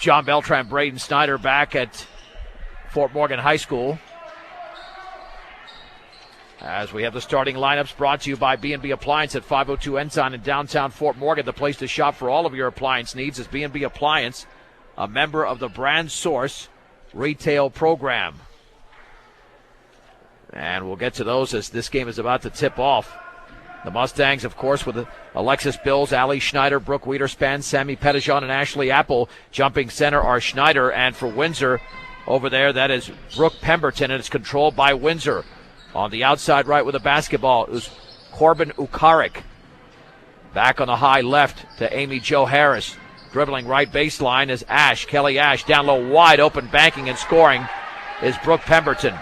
John Beltran, Braden Snyder back at Fort Morgan High School. As we have the starting lineups brought to you by B&B Appliance at 502 Ensign in downtown Fort Morgan. The place to shop for all of your appliance needs is B&B Appliance, a member of the Brand Source retail program. And we'll get to those as this game is about to tip off. The Mustangs, of course, with Alexis Bills, Allie Schneider, Brooke Wiederspan, Sammy Pettijohn, and Ashley Apple. Jumping center are Schneider, and for Windsor over there, that is Brooke Pemberton, and it's controlled by Windsor. On the outside right with the basketball is Corbin Ukarik. Back on the high left to Amy Jo Harris. Dribbling right baseline is Kelly Ash. Down low, wide open, banking and scoring is Brooke Pemberton.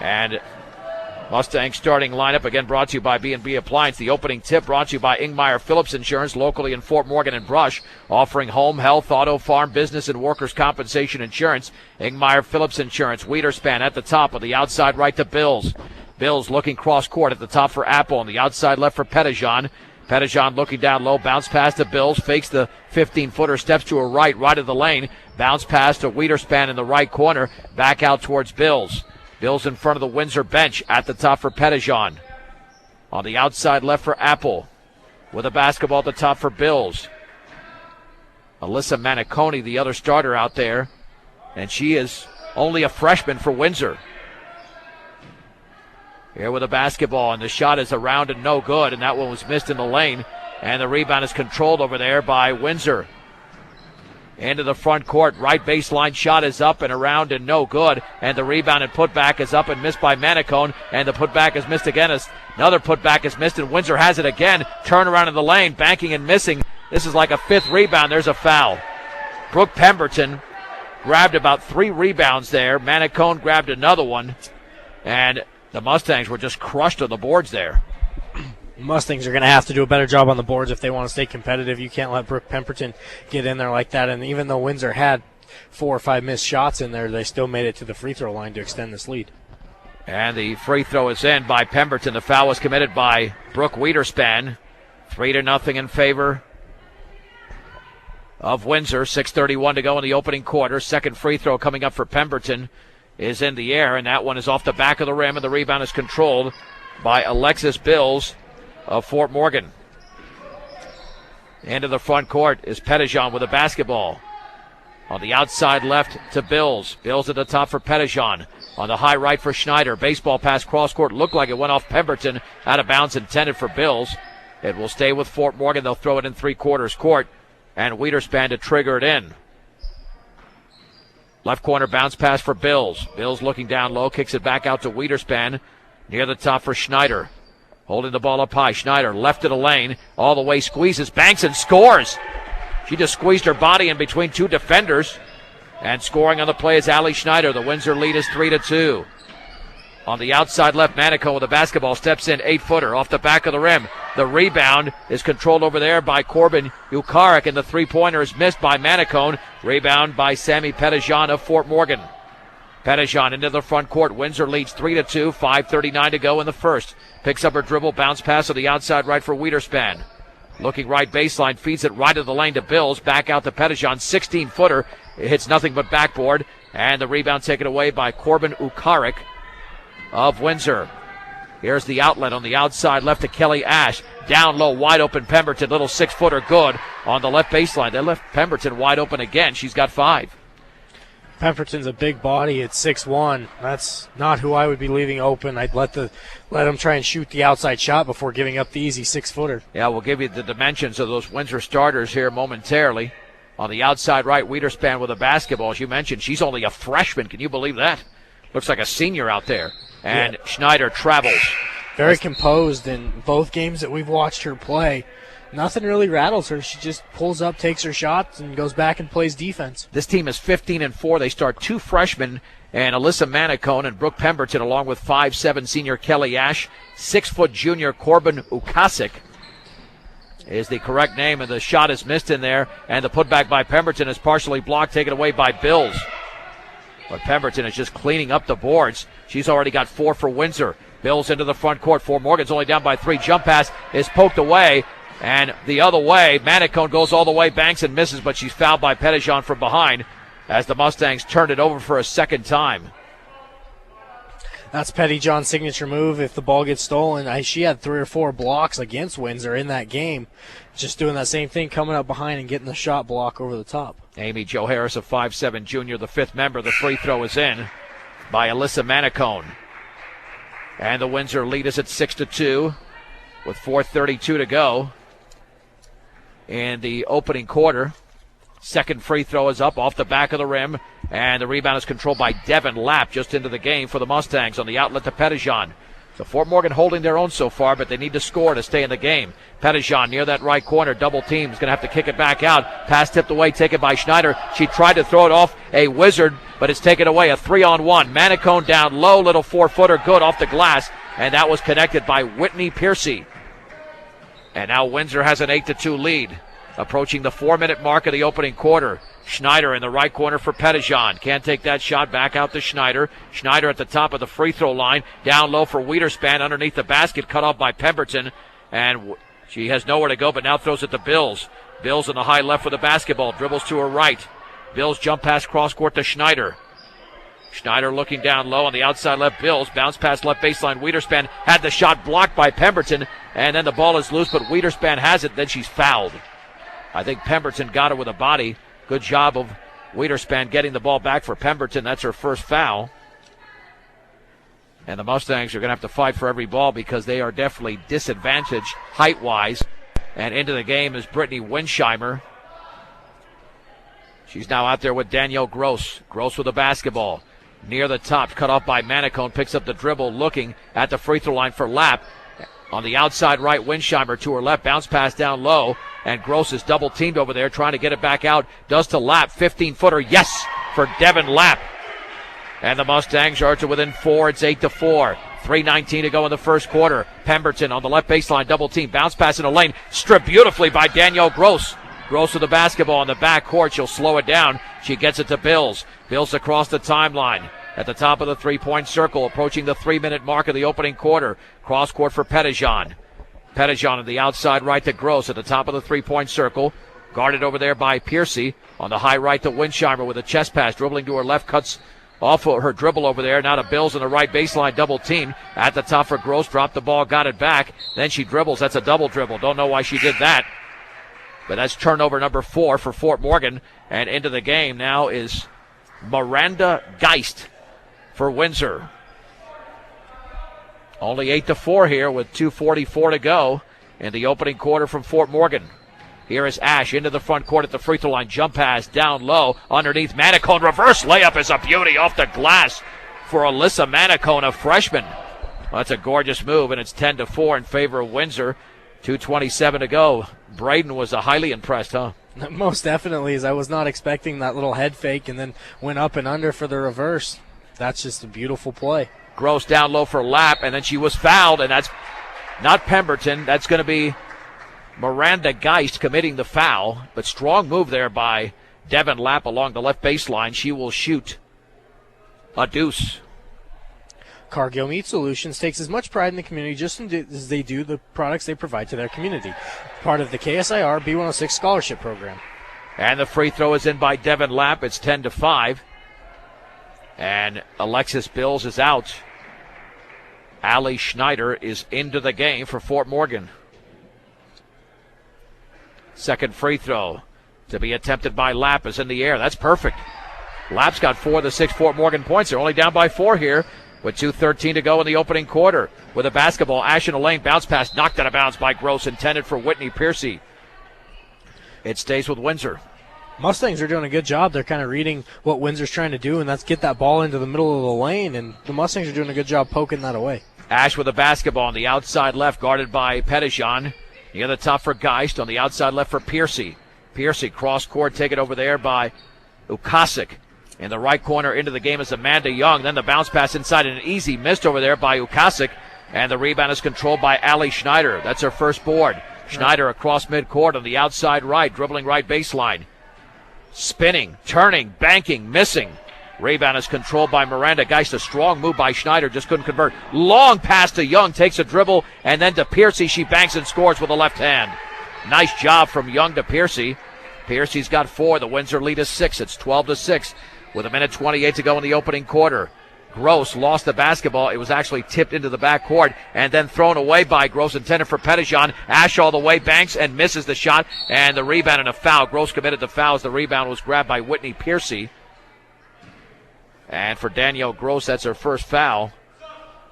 And Mustang starting lineup, again brought to you by B&B Appliance. The opening tip brought to you by Ingmeyer Phillips Insurance, locally in Fort Morgan and Brush, offering home, health, auto, farm, business, and workers' compensation insurance. Ingmeyer Phillips Insurance. Wiederspan at the top on the outside right to Bills. Bills looking cross court at the top for Apple, on the outside left for Pettijohn. Pettijohn looking down low, bounce pass to Bills, fakes the 15-footer, steps to her right of the lane, bounce pass to Wiederspan in the right corner, back out towards Bills. Bills in front of the Windsor bench at the top for Pettijohn. On the outside left for Apple. With a basketball at the top for Bills. Alyssa Maniconi, the other starter out there. And she is only a freshman for Windsor. Here with a basketball, and the shot is around and no good, and that one was missed in the lane. And the rebound is controlled over there by Windsor. Into the front court, right baseline shot is up and around and no good. And the rebound and putback is up and missed by Manicone. And the putback is missed again. Another putback is missed, and Windsor has it again. Turnaround in the lane, banking and missing. This is like a fifth rebound. There's a foul. Brooke Pemberton grabbed about 3 rebounds there. Manicone grabbed another one. And the Mustangs were just crushed on the boards there. Mustangs are going to have to do a better job on the boards if they want to stay competitive. You can't let Brooke Pemberton get in there like that. And even though Windsor had 4 or 5 missed shots in there, they still made it to the free throw line to extend this lead. And the free throw is in by Pemberton. The foul was committed by Brooke Wiederspan. 3-0 in favor of Windsor. 6:31 to go in the opening quarter. Second free throw coming up for Pemberton is in the air, and that one is off the back of the rim, and the rebound is controlled by Alexis Bills of Fort Morgan. Into the front court is Pettijohn with a basketball. On the outside left to Bills. Bills at the top for Pettijohn. On the high right for Schneider. Baseball pass cross court. Looked like it went off Pemberton. Out of bounds, intended for Bills. It will stay with Fort Morgan. They'll throw it in three-quarters court. And Wiederspan to trigger it in. Left corner bounce pass for Bills. Bills looking down low. Kicks it back out to Wiederspan. Near the top for Schneider. Holding the ball up high. Schneider left of the lane. All the way squeezes. Banks and scores. She just squeezed her body in between 2 defenders. And scoring on the play is Allie Schneider. The Windsor lead is 3-2. On the outside left, Manico with the basketball. Steps in. 8-footer off the back of the rim. The rebound is controlled over there by Corbin Ukarik. And the three-pointer is missed by Manicone. Rebound by Sammy Pettijohn of Fort Morgan. Pettijohn into the front court. Windsor leads 3-2. 5:39 to go in the first. Picks up her dribble. Bounce pass on the outside right for Wiederspan. Looking right baseline. Feeds it right of the lane to Bills. Back out to Pettijohn. 16-footer. It hits nothing but backboard. And the rebound taken away by Corbin Ukarik of Windsor. Here's the outlet on the outside left to Kelly Ash. Down low, wide open Pemberton. Little 6-footer good on the left baseline. They left Pemberton wide open again. She's got 5. Pemberton's a big body at 6'1". That's not who I would be leaving open. I'd let him try and shoot the outside shot before giving up the easy 6-footer. Yeah, we'll give you the dimensions of those Windsor starters here momentarily. On the outside right, Wiederspan with a basketball. As you mentioned, she's only a freshman. Can you believe that? Looks like a senior out there. And yeah. Schneider travels. Very composed in both games that we've watched her play. Nothing really rattles her. She just pulls up, takes her shots, and goes back and plays defense. This team is 15-4. They start 2 freshmen, and Alyssa Manicone and Brooke Pemberton, along with 5'7" senior Kelly Ash. 6-foot junior Corbin Ukasik is the correct name, and the shot is missed in there, and the putback by Pemberton is partially blocked, taken away by Bills. But Pemberton is just cleaning up the boards. She's already got 4 for Windsor. Bills into the front court. Fort Morgan's only down by 3. Jump pass is poked away And the other way, Manicone goes all the way, banks and misses, but she's fouled by Pettijohn from behind as the Mustangs turned it over for a second time. That's Pettijohn's signature move. If the ball gets stolen, she had 3 or 4 blocks against Windsor in that game. Just doing that same thing, coming up behind and getting the shot block over the top. Amy Jo Harris, a 5'7" junior, the 5th member. The free throw is in by Alyssa Manicone. And the Windsor lead is at 6-2 with 4:32 to go in the opening quarter. Second free throw is up off the back of the rim, and the rebound is controlled by Devin Lapp just into the game for the Mustangs on the outlet to Pettijohn. So Fort Morgan holding their own so far, but they need to score to stay in the game. Pettijohn near that right corner, double team, is going to have to kick it back out. Pass tipped away, taken by Schneider. She tried to throw it off a Wizard, but it's taken away. A 3-on-1. Manicone down low, little 4-footer, good off the glass, and that was connected by Whitney Piercy. And now Windsor has an 8-2 lead. Approaching the 4-minute mark of the opening quarter. Schneider in the right corner for Pettijohn. Can't take that shot. Back out to Schneider. Schneider at the top of the free throw line. Down low for Wiederspan underneath the basket. Cut off by Pemberton. And she has nowhere to go, but now throws it to Bills. Bills in the high left with the basketball. Dribbles to her right. Bills jump pass cross court to Schneider. Schneider looking down low on the outside left. Bills bounce pass left baseline. Wiederspan had the shot blocked by Pemberton. And then the ball is loose, but Wiederspan has it. Then she's fouled. I think Pemberton got her with a body. Good job of Wiederspan getting the ball back for Pemberton. That's her first foul. And the Mustangs are going to have to fight for every ball because they are definitely disadvantaged height-wise. And into the game is Brittany Winsheimer. She's now out there with Danielle Gross. Gross with the basketball. Near the top, cut off by Manicone. Picks up the dribble, looking at the free throw line for Lapp. On the outside right, Winsheimer to her left. Bounce pass down low. And Gross is double teamed over there, trying to get it back out. Does to Lapp. 15-footer. Yes, for Devin Lapp. And the Mustangs are to within 4. It's 8-4. 3:19 to go in the first quarter. Pemberton on the left baseline, double team. Bounce pass in the lane. Stripped beautifully by Danielle Gross. Gross with the basketball in the back court. She'll slow it down. She gets it to Bills. Bills across the timeline. At the top of the three-point circle, approaching the 3-minute mark of the opening quarter. Cross court for Pettijohn. Pettijohn on the outside right to Gross at the top of the three-point circle. Guarded over there by Piercy. On the high right to Winsheimer with a chest pass. Dribbling to her left, cuts off her dribble over there. Now to Bills on the right baseline, double team. At the top for Gross, dropped the ball, got it back. Then she dribbles. That's a double dribble. Don't know why she did that. But that's turnover number 4 for Fort Morgan. And into the game now is Miranda Geist for Windsor. Only 8-4 here with 2:44 to go in the opening quarter from Fort Morgan. Here is Ash into the front court at the free throw line. Jump pass down low underneath Manicone. Reverse layup is a beauty off the glass for Alyssa Manicone, a freshman. Well, that's a gorgeous move, and it's 10-4 in favor of Windsor. 2:27 to go. Braden was highly impressed, huh? Most definitely, as I was not expecting that little head fake and then went up and under for the reverse. That's just a beautiful play. Gross down low for Lapp, and then she was fouled, and that's not Pemberton. That's going to be Miranda Geist committing the foul, but strong move there by Devin Lapp along the left baseline. She will shoot a deuce. Cargill Meat Solutions takes as much pride in the community just as they do the products they provide to their community. Part of the KSIR B106 Scholarship Program. And the free throw is in by Devin Lapp. It's 10-5. And Alexis Bills is out. Allie Schneider is into the game for Fort Morgan. Second free throw to be attempted by Lapp is in the air. That's perfect. Lapp's got 4 of the 6 Fort Morgan points. They're only down by 4 here with 2:13 to go in the opening quarter. With a basketball, Ash in the lane, bounce pass knocked out of bounds by Gross, intended for Whitney Piercy. It stays with Windsor. Mustangs are doing a good job. They're kind of reading what Windsor's trying to do, and that's get that ball into the middle of the lane, and the Mustangs are doing a good job poking that away. Ash with a basketball on the outside left, guarded by Pettijohn. Near the top for Geist, on the outside left for Piercy. Piercy cross court, taken over there by Ukasik. In the right corner into the game is Amanda Young. Then the bounce pass inside, and an easy missed over there by Ukasik. And the rebound is controlled by Allie Schneider. That's her first board. Schneider across midcourt on the outside right, dribbling right baseline. Spinning, turning, banking, missing. Rebound is controlled by Miranda Geist. A strong move by Schneider, just couldn't convert. Long pass to Young, takes a dribble, and then to Piercy. She banks and scores with the left hand. Nice job from Young to Piercy. Piercy's got 4. The Windsor lead is 6. It's 12-6 with 1:28 to go in the opening quarter. Gross lost the basketball. It was actually tipped into the backcourt and then thrown away by Gross, intended for Pettijohn. Ash all the way, banks and misses the shot, and the rebound and a foul. Gross committed the foul as the rebound was grabbed by Whitney Piercy. And for Danielle Gross, that's her first foul.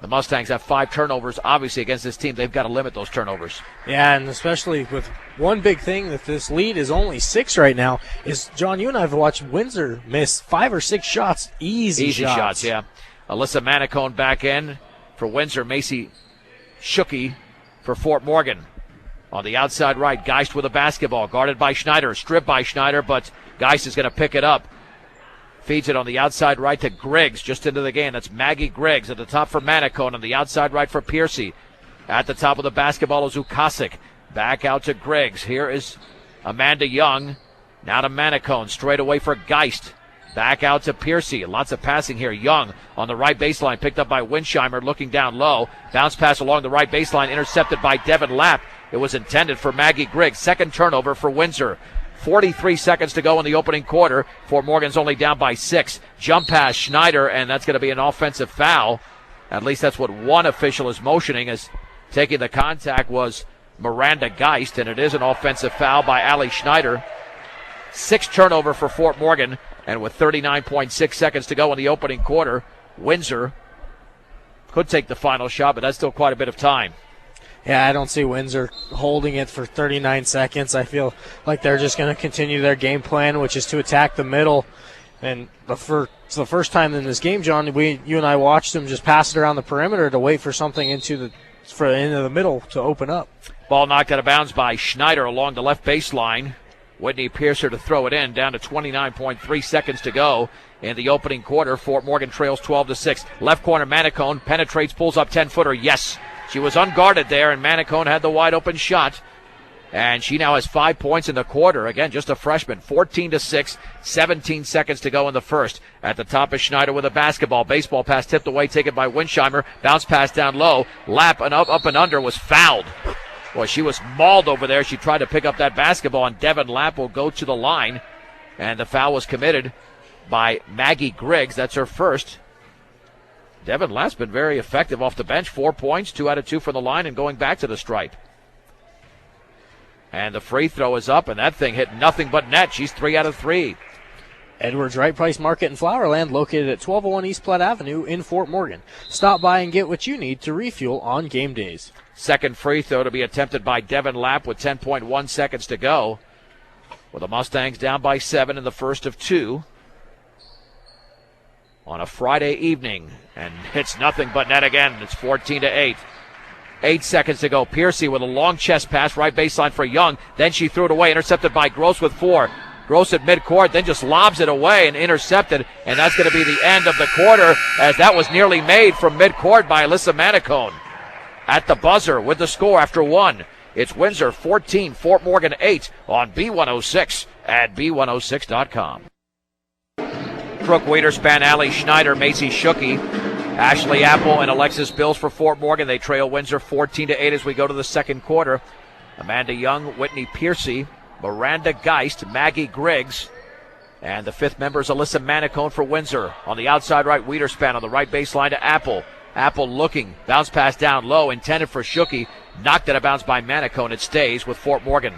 The Mustangs have 5 turnovers. Obviously, against this team, they've got to limit those turnovers. Yeah, and especially with one big thing that this lead is only 6 right now is, John, you and I have watched Windsor miss 5 or 6 shots. Easy shots, yeah. Alyssa Manicone back in for Windsor. Macy Shooky for Fort Morgan. On the outside right, Geist with a basketball, guarded by Schneider, stripped by Schneider, but Geist is going to pick it up. Feeds it on the outside right to Griggs, just into the game. That's Maggie Griggs at the top for Manicone, on the outside right for Piercy. At the top of the basketball is Ukasik. Back out to Griggs. Here is Amanda Young. Now to Manicone, straight away for Geist. Back out to Piercy. Lots of passing here. Young on the right baseline, picked up by Winsheimer, looking down low. Bounce pass along the right baseline, intercepted by Devin Lapp. It was intended for Maggie Griggs. Second turnover for Windsor. 43 seconds to go in the opening quarter. Fort Morgan's only down by 6. Jump pass Schneider, and that's going to be an offensive foul. At least that's what one official is motioning, as taking the contact was Miranda Geist, and it is an offensive foul by Allie Schneider. 6th turnover for Fort Morgan, and with 39.6 seconds to go in the opening quarter, Windsor could take the final shot, but that's still quite a bit of time. Yeah, I don't see Windsor holding it for 39 seconds. I feel like they're just going to continue their game plan, which is to attack the middle. And it's the first time in this game, John, you and I watched them just pass it around the perimeter to wait for something into the middle to open up. Ball knocked out of bounds by Schneider along the left baseline. Whitney Piercer to throw it in, down to 29.3 seconds to go in the opening quarter. Fort Morgan trails 12-6. Left corner, Manicone penetrates, pulls up 10-footer. Yes, she was unguarded there, and Manicone had the wide open shot. And she now has 5 points in the quarter. Again, just a freshman. 14-6, 17 seconds to go in the first. At the top is Schneider with a basketball. Baseball pass tipped away, taken by Winsheimer. Bounce pass down low. Lap and up and under, was fouled. Boy, she was mauled over there. She tried to pick up that basketball, and Devin Lapp will go to the line. And the foul was committed by Maggie Griggs. That's her first. Devin Lapp's been very effective off the bench. 4 points, 2 out of 2 from the line, and going back to the stripe. And the free throw is up, and that thing hit nothing but net. She's 3 out of 3. Edwards Right Price Market in Flowerland, located at 1201 East Platte Avenue in Fort Morgan. Stop by and get what you need to refuel on game days. Second free throw to be attempted by Devin Lapp with 10.1 seconds to go. With the Mustangs down by 7 in the first of 2. On a Friday evening, and it's nothing but net again. It's 14-8. 8 seconds to go. Piercy with a long chest pass, right baseline for Young. Then she threw it away, intercepted by Gross with 4. Gross at midcourt, then just lobs it away and intercepted, and that's going to be the end of the quarter, as that was nearly made from midcourt by Alyssa Manicone. At the buzzer with the score after 1. It's Windsor 14, Fort Morgan 8 on B106 at B106.com. Brooke Wiederspan, Allie Schneider, Macy Shooky, Ashley Apple, and Alexis Bills for Fort Morgan. They trail Windsor 14-8 as we go to the second quarter. Amanda Young, Whitney Piercy, Miranda Geist, Maggie Griggs, and the fifth member is Alyssa Manicone for Windsor. On the outside right, Wiederspan on the right baseline to Apple. Apple looking, bounce pass down low, intended for Shooky, knocked out of bounds by Manicone. It stays with Fort Morgan.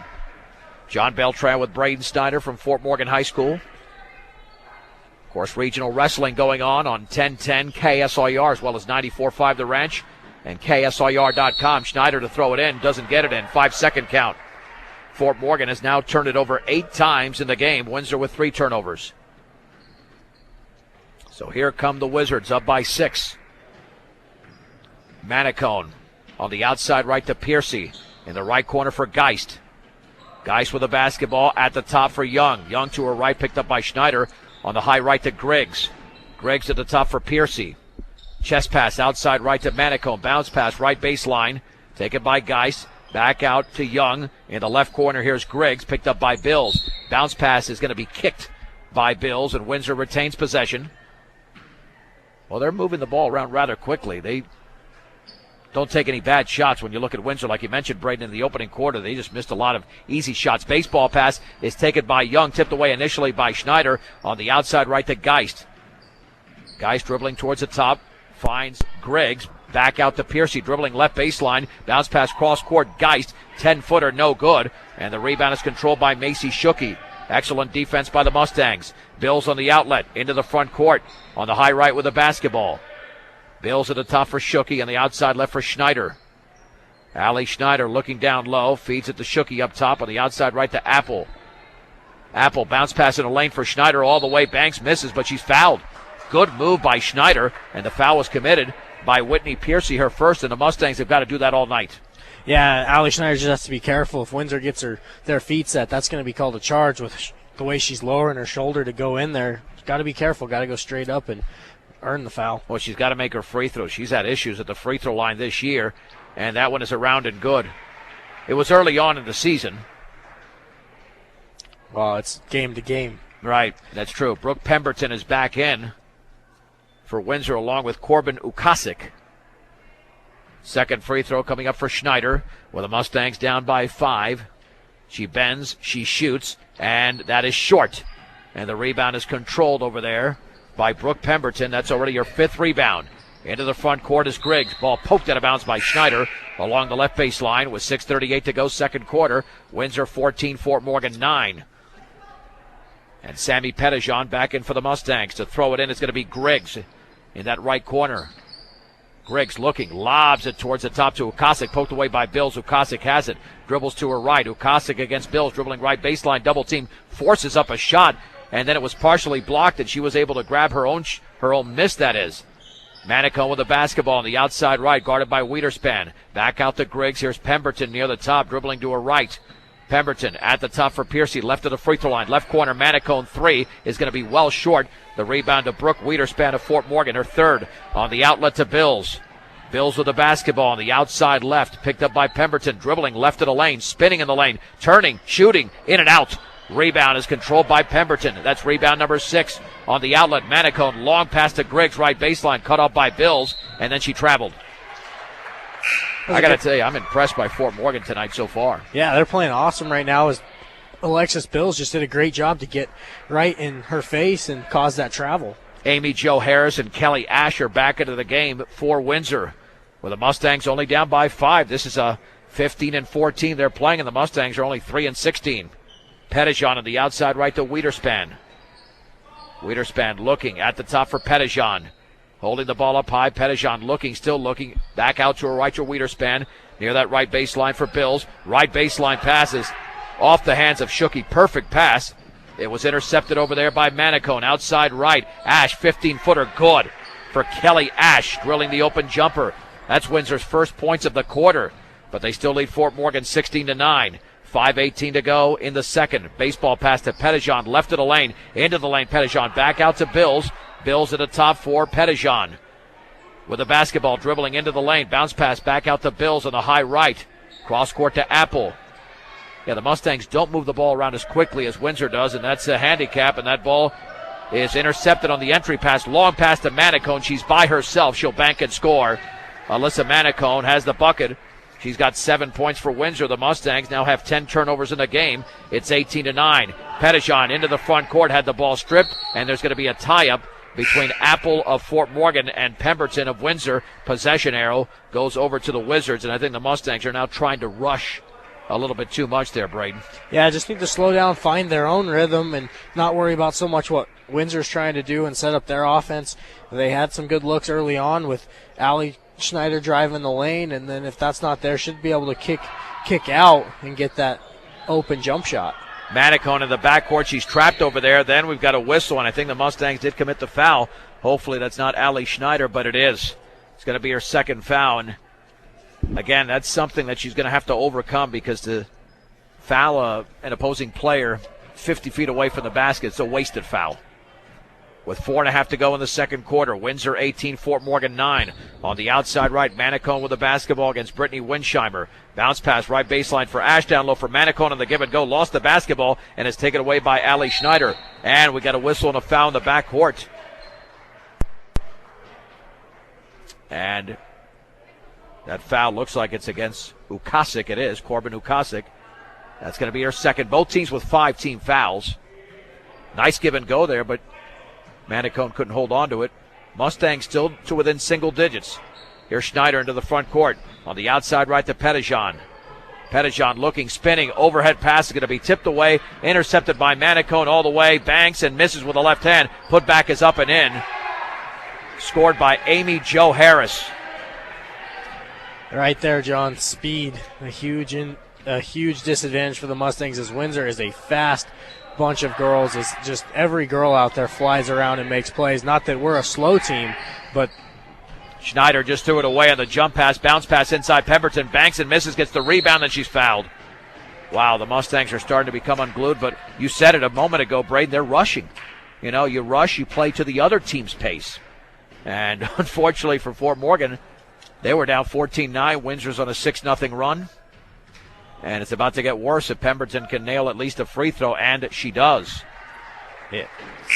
John Beltran with Braden Snyder from Fort Morgan High School. Of course, regional wrestling going on 1010 KSIR as well as 94.5 The Ranch and KSIR.com. Schneider to throw it in, doesn't get it in. 5-second count. Fort Morgan has now turned it over 8 times in the game. Windsor with 3 turnovers. So here come the Wizards, up by 6. Manicone on the outside right to Piercy. In the right corner for Geist. Geist with a basketball at the top for Young. Young to her right, picked up by Schneider. On the high right to Griggs. Griggs at the top for Piercy. Chest pass outside right to Manicone. Bounce pass right baseline. Taken by Geist. Back out to Young. In the left corner, here's Griggs, picked up by Bills. Bounce pass is going to be kicked by Bills, and Windsor retains possession. Well, they're moving the ball around rather quickly. They don't take any bad shots when you look at Windsor. Like you mentioned, Braden, in the opening quarter, they just missed a lot of easy shots. Baseball pass is taken by Young, tipped away initially by Schneider on the outside right to Geist. Geist dribbling towards the top, finds Griggs. Back out to Piercy, dribbling left baseline. Bounce pass cross court. Geist, 10-footer, no good. And the rebound is controlled by Macy Schucke. Excellent defense by the Mustangs. Bills on the outlet, into the front court. On the high right with the basketball. Bills at the top for Schucke, on the outside left for Schneider. Allie Schneider looking down low, feeds it to Schucke up top, on the outside right to Apple. Apple bounce pass in the lane for Schneider all the way. Banks misses, but she's fouled. Good move by Schneider, and the foul was committed by Whitney Piercy, her first, and the Mustangs have got to do that all night. Yeah, Allie Schneider just has to be careful. If Windsor gets their feet set, that's going to be called a charge with the way she's lowering her shoulder to go in there. Got to be careful. Got to go straight up and earn the foul. Well, she's got to make her free throw. She's had issues at the free throw line this year, and that one is around and good. It was early on in the season. Well, it's game to game. Right, that's true. Brooke Pemberton is back in for Windsor along with Corbin Ukasik. Second free throw coming up for Schneider with the Mustangs down by 5. She bends, she shoots, and that is short. And the rebound is controlled over there by Brooke Pemberton. That's already her 5th rebound. Into the front court is Griggs. Ball poked out of bounds by Schneider along the left baseline with 6:38 to go second quarter. Windsor 14, Fort Morgan 9. And Sammy Pettijohn back in for the Mustangs. To throw it in, it's going to be Griggs in that right corner. Griggs looking, lobs it towards the top to Ukasik, poked away by Bills. Ukasik has it, dribbles to her right. Ukasik against Bills, dribbling right baseline, double team, forces up a shot, and then it was partially blocked, and she was able to grab her own miss, that is. Manicone with the basketball on the outside right, guarded by Wiederspan. Back out to Griggs. Here's Pemberton near the top, dribbling to her right. Pemberton at the top for Piercy, left of the free throw line. Left corner, Manicone 3 is going to be well short. The rebound to Brooke Wiederspan of Fort Morgan, her 3rd. On the outlet to Bills. Bills with the basketball on the outside left, picked up by Pemberton, dribbling left of the lane, spinning in the lane, turning, shooting, in and out. Rebound is controlled by Pemberton. That's rebound number 6. On the outlet, Manicone, long pass to Griggs, right baseline, cut off by Bills, and then she traveled. I got to tell you, I'm impressed by Fort Morgan tonight so far. Yeah, they're playing awesome right now. As Alexis Bills just did a great job to get right in her face and cause that travel. Amy Jo Harris and Kelly Asher back into the game for Windsor, with the Mustangs only down by 5. This is a 15-14 they're playing, and the Mustangs are only 3-16. Pettijohn on the outside right to Wiederspan. Wiederspan looking at the top for Pettijohn. Holding the ball up high. Pettijohn looking, still looking. Back out to her right to Wiederspan. Near that right baseline for Bills. Right baseline passes off the hands of Schucke. Perfect pass. It was intercepted over there by Manicone. Outside right. Ash, 15-footer, good for Kelly Ash, drilling the open jumper. That's Windsor's first points of the quarter. But they still lead Fort Morgan 16-9. 5:18 to go in the second. Baseball pass to Pettijohn, left of the lane. Into the lane, Pettijohn. Back out to Bills. Bills at the top for Pettijohn. With the basketball, dribbling into the lane. Bounce pass back out to Bills on the high right. Cross court to Apple. Yeah, the Mustangs don't move the ball around as quickly as Windsor does, and that's a handicap, and that ball is intercepted on the entry pass. Long pass to Manicone. She's by herself. She'll bank and score. Alyssa Manicone has the bucket. She's got 7 points for Windsor. The Mustangs now have 10 turnovers in the game. It's 18-9. Pettijohn into the front court, had the ball stripped, and there's going to be a tie-up between Apple of Fort Morgan and Pemberton of Windsor. Possession arrow goes over to the Wizards, and I think the Mustangs are now trying to rush a little bit too much there, Braden. Yeah, just need to slow down, find their own rhythm, and not worry about so much what Windsor's trying to do and set up their offense. They had some good looks early on with Allie Schneider driving the lane, and then if that's not there, should be able to kick out and get that open jump shot. Manicone in the backcourt. She's trapped over there. Then we've got a whistle, and I think the Mustangs did commit the foul. Hopefully that's not Allie Schneider, but it is. It's going to be her second foul. And again, that's something that she's going to have to overcome, because to foul an opposing player 50 feet away from the basket, it's a wasted foul. With 4.5 to go in the second quarter, Windsor 18, Fort Morgan 9. On the outside right, Manicone with the basketball against Brittany Winsheimer. Bounce pass right baseline for Ash, down low for Manicone on the give and go. Lost the basketball and is taken away by Allie Schneider. And we got a whistle and a foul in the backcourt. And That foul looks like it's against Ukasik. It is, Corbin Ukasik. That's going to be her second. Both teams with 5 team fouls. Nice give and go there, but Manicone couldn't hold on to it. Mustangs still to within single digits. Here's Schneider into the front court. On the outside right to Pettijohn. Pettijohn looking, spinning, overhead pass is going to be tipped away, intercepted by Manicone all the way, banks and misses with the left hand. Put back is up and in. Scored by Amy Jo Harris. Right there, John. Speed, a huge disadvantage for the Mustangs, as Windsor is a fast bunch of girls. It's just every girl out there flies around and makes plays. Not that we're a slow team, but Schneider just threw it away on the jump pass, bounce pass inside Pemberton. Banks and misses, gets the rebound, and she's fouled. Wow, the Mustangs are starting to become unglued, but you said it a moment ago, Braden, they're rushing. You know, you rush, you play to the other team's pace. And unfortunately for Fort Morgan, they were down 14-9. Windsor's on a 6-0 run. And it's about to get worse if Pemberton can nail at least a free throw, and she does. Yeah.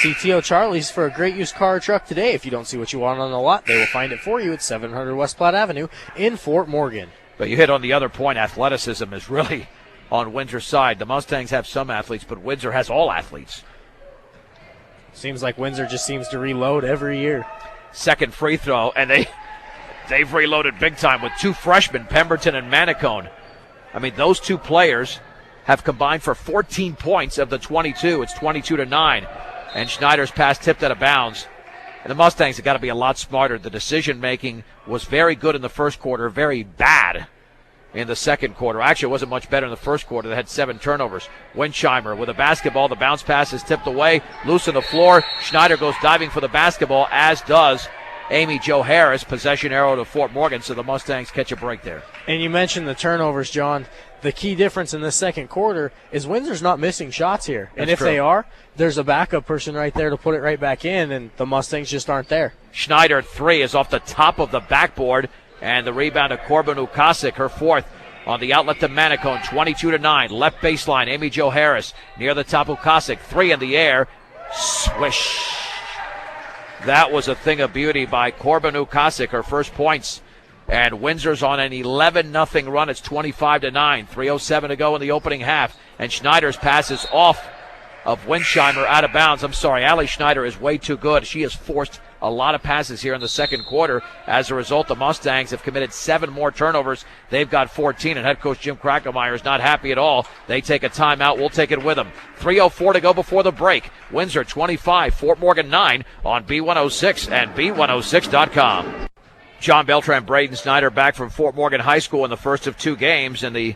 CTO Charlie's for a great used car or truck today. If you don't see what you want on the lot, they will find it for you at 700 West Platte Avenue in Fort Morgan. But you hit on the other point. Athleticism is really on Windsor's side. The Mustangs have some athletes, but Windsor has all athletes. Seems like Windsor just seems to reload every year. Second free throw, and they've reloaded big time with 2 freshmen, Pemberton and Manicone. I mean, those 2 players have combined for 14 points of the 22. It's 22-9. And Schneider's pass tipped out of bounds. And the Mustangs have got to be a lot smarter. The decision-making was very good in the first quarter, very bad in the second quarter. Actually, it wasn't much better in the first quarter. They had 7 turnovers. Winsheimer with a basketball. The bounce pass is tipped away. Loose on the floor. Schneider goes diving for the basketball, as does Amy Jo Harris. Possession arrow to Fort Morgan, so the Mustangs catch a break there. And you mentioned the turnovers, John. The key difference in this second quarter is Windsor's not missing shots here. And if they are, there's a backup person right there to put it right back in, and the Mustangs just aren't there. Schneider 3 is off the top of the backboard, and the rebound to Corbin Ukasik, her 4th. On the outlet to Manicone, 22-9. Left baseline, Amy Jo Harris. Near the top, Ukasik, 3 in the air. Swish. That was a thing of beauty by Corbin Ukasik, her first points. And Windsor's on an 11-0 run. It's 25-9. 3:07 to go in the opening half. And Schneider's pass is off of Winsheimer, out of bounds. I'm sorry, Allie Schneider is way too good. She has forced a lot of passes here in the second quarter. As a result, the Mustangs have committed 7 more turnovers. They've got 14, and head coach Jim Krackelmeyer is not happy at all. They take a timeout. We'll take it with them. 3:04 to go before the break. Windsor 25, Fort Morgan 9 on B106 and B106.com. John Beltran, Braden Snyder back from Fort Morgan High School in the first of 2 games, and the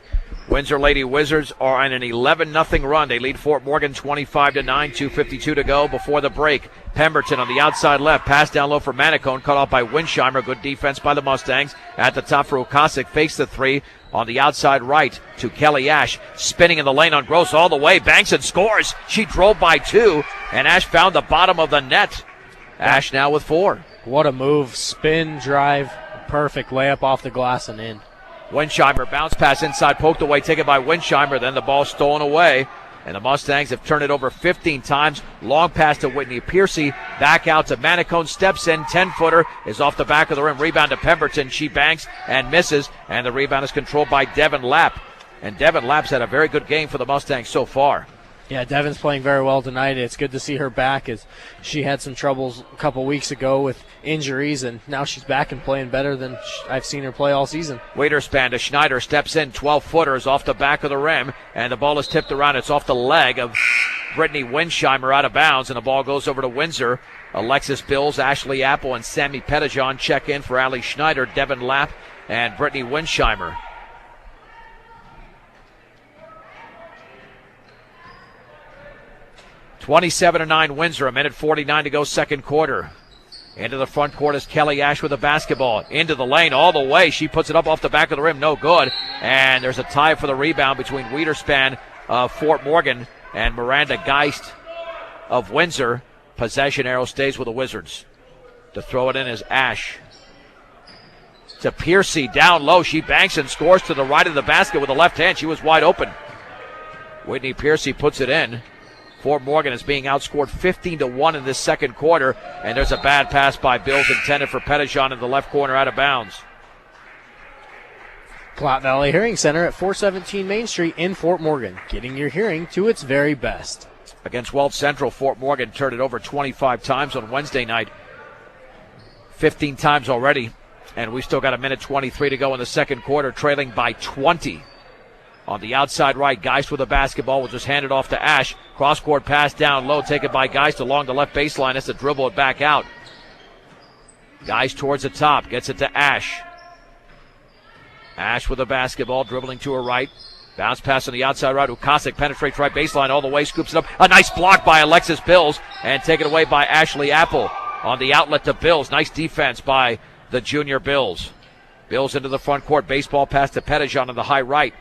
Windsor Lady Wizards are on an 11-0 run. They lead Fort Morgan 25-9, 2:52 to go before the break. Pemberton on the outside left, pass down low for Manicone, cut off by Winsheimer. Good defense by the Mustangs. At the top for Ukasik, fakes the 3 on the outside right to Kelly Ash, spinning in the lane on Gross all the way, banks and scores. She drove by 2, and Ash found the bottom of the net. Ash now with 4. What a move. Spin, drive, perfect layup off the glass and in. Winsheimer bounce pass inside, poked away, taken by Winsheimer, then the ball stolen away. And the Mustangs have turned it over 15 times. Long pass to Whitney Piercy, back out to Manicone, steps in, 10-footer is off the back of the rim, rebound to Pemberton. She banks and misses, and the rebound is controlled by Devin Lapp. And Devin Lapp's had a very good game for the Mustangs so far. Yeah, Devin's playing very well tonight. It's good to see her back, as she had some troubles a couple weeks ago with injuries, and now she's back and playing better than I've seen her play all season. Wiederspan to Schneider, steps in, 12-footers off the back of the rim, and the ball is tipped around. It's off the leg of Brittany Winsheimer, out of bounds, and the ball goes over to Windsor. Alexis Bills, Ashley Apple, and Sammy Pettijohn check in for Allie Schneider, Devin Lapp, and Brittany Winsheimer. (27-9) Windsor, 1:49 to go, second quarter. Into the front court is Kelly Ash with a basketball. Into the lane all the way. She puts it up off the back of the rim. No good. And there's a tie for the rebound between Wiederspan of Fort Morgan and Miranda Geist of Windsor. Possession arrow stays with the Wizards. To throw it in is Ash. To Piercy, down low. She banks and scores to the right of the basket with the left hand. She was wide open. Whitney Piercy puts it in. Fort Morgan is being outscored 15-1 in this second quarter, and there's a bad pass by Bills intended for Pettijohn in the left corner, out of bounds. Platte Valley Hearing Center at 417 Main Street in Fort Morgan, getting your hearing to its very best. Against Weld Central, Fort Morgan turned it over 25 times on Wednesday night. 15 times already, and we still got a minute 23 to go in the second quarter, trailing by 20. On the outside right, Geist with the basketball will just hand it off to Ash. Cross-court pass down low, taken by Geist along the left baseline. Has to dribble it back out. Geist towards the top, gets it to Ash. Ash with the basketball, dribbling to her right. Bounce pass on the outside right. Ukasik penetrates right baseline all the way, scoops it up. A nice block by Alexis Bills, and taken away by Ashley Apple on the outlet to Bills. Nice defense by the junior Bills. Bills into the front court. Baseball pass to Pettijohn on the high right.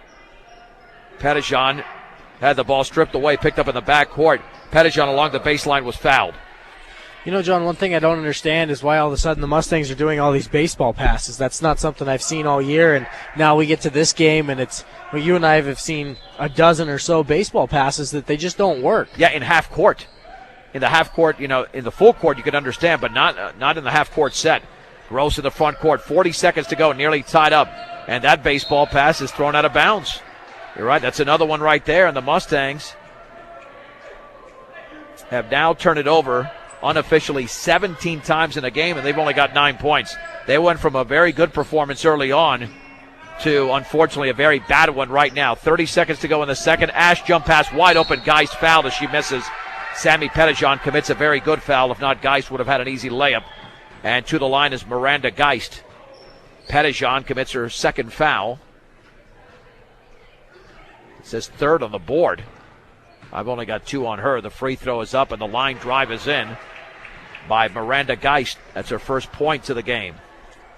Pettijohn had the ball stripped away, picked up in the back court. Pettijohn along the baseline was fouled. You know, John, one thing I don't understand is why all of a sudden the Mustangs are doing all these baseball passes. That's not something I've seen all year, and now we get to this game, and it's well, you and I have seen a dozen or so baseball passes that they just don't work. Yeah, in half court. In the half court, you know, in the full court you could understand, but not in the half court set. Gross in the front court, 40 seconds to go, nearly tied up, and that baseball pass is thrown out of bounds. You're right, that's another one right there, and the Mustangs have now turned it over unofficially 17 times in a game, and they've only got 9 points. They went from a very good performance early on to, unfortunately, a very bad one right now. 30 seconds to go in the second. Ash jump pass wide open. Geist fouled as she misses. Sammy Pettijohn commits a very good foul. If not, Geist would have had an easy layup. And to the line is Miranda Geist. Pettijohn commits her second foul. It says third on the board. I've only got 2 on her. The free throw is up and the line drive is in by Miranda Geist. That's her first point to the game.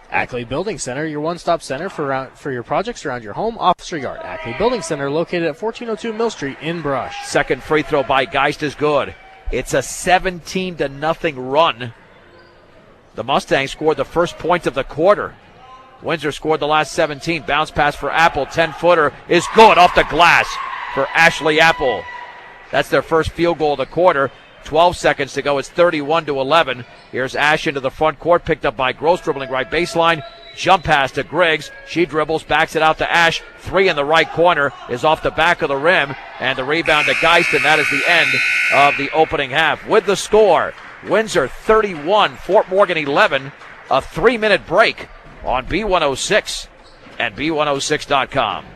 Ackley Building Center, your one-stop center for your projects around your home, office, or yard. Ackley Building Center, located at 1402 Mill Street in Brush. Second free throw by Geist is good. It's a 17-0 run. The Mustangs scored the first point of the quarter. Windsor scored the last 17. Bounce pass for Apple. 10-footer is good off the glass for Ashley Apple. That's their first field goal of the quarter. 12 seconds to go. It's 31-11. Here's Ash into the front court, picked up by Gross, dribbling right baseline. Jump pass to Griggs. She dribbles, backs it out to Ash. 3 in the right corner is off the back of the rim. And the rebound to Geist, and that is the end of the opening half. With the score, Windsor 31, Fort Morgan 11. A 3-minute break on B106 and B106.com.